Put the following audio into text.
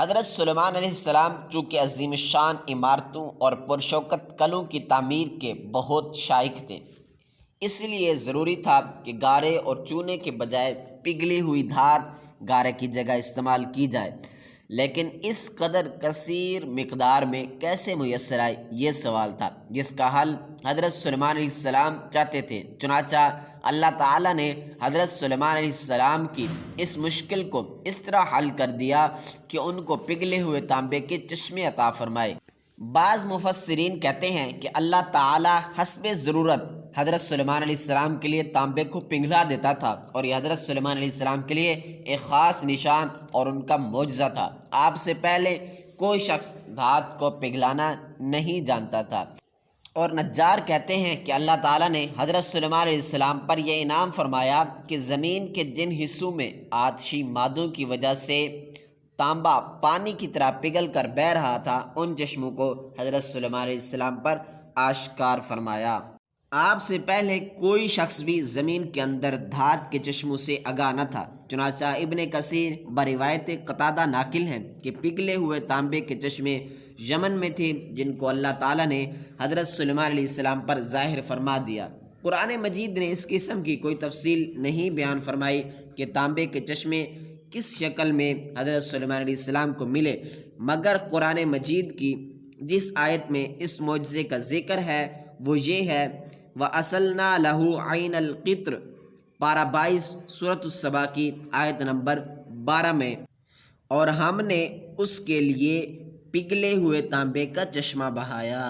حضرت سلیمان علیہ السلام چونکہ عظیم الشان عمارتوں اور پرشوکت قلعوں کی تعمیر کے بہت شائق تھے، اس لیے ضروری تھا کہ گارے اور چونے کے بجائے پگھلی ہوئی دھات گارے کی جگہ استعمال کی جائے، لیکن اس قدر کثیر مقدار میں کیسے میسر آئے، یہ سوال تھا جس کا حل حضرت سلیمان علیہ السلام چاہتے تھے۔ چنانچہ اللہ تعالیٰ نے حضرت سلیمان علیہ السلام کی اس مشکل کو اس طرح حل کر دیا کہ ان کو پگھلے ہوئے تانبے کے چشمے عطا فرمائے۔ بعض مفسرین کہتے ہیں کہ اللہ تعالیٰ حسب ضرورت حضرت سلیمان علیہ السلام کے لیے تانبے کو پگھلا دیتا تھا، اور یہ حضرت سلیمان علیہ السلام کے لیے ایک خاص نشان اور ان کا معجزہ تھا۔ آپ سے پہلے کوئی شخص دھات کو پگھلانا نہیں جانتا تھا، اور نجار کہتے ہیں کہ اللہ تعالیٰ نے حضرت سلیمان علیہ السلام پر یہ انعام فرمایا کہ زمین کے جن حصوں میں آتشی مادوں کی وجہ سے تانبا پانی کی طرح پگھل کر بہہ رہا تھا، ان چشموں کو حضرت سلیمان علیہ السلام پر آشکار فرمایا۔ آپ سے پہلے کوئی شخص بھی زمین کے اندر دھات کے چشموں سے آگاہ نہ تھا۔ چنانچہ ابن کثیر بروایت قتادہ ناقل ہیں کہ پگھلے ہوئے تانبے کے چشمے یمن میں تھے، جن کو اللہ تعالیٰ نے حضرت سلیمان علیہ السلام پر ظاہر فرما دیا۔ قرآن مجید نے اس قسم کی کوئی تفصیل نہیں بیان فرمائی کہ تانبے کے چشمے کس شکل میں حضرت سلیمان علیہ السلام کو ملے، مگر قرآن مجید کی جس آیت میں اس معجزے کا ذکر ہے وہ یہ ہے، وَأَصَلْنَا لَهُ عَيْنَ الْقِطْرِ، پارہ 22 سورۃ السبا کی آیت نمبر 12 میں، اور ہم نے اس کے لیے پگھلے ہوئے تانبے کا چشمہ بہایا۔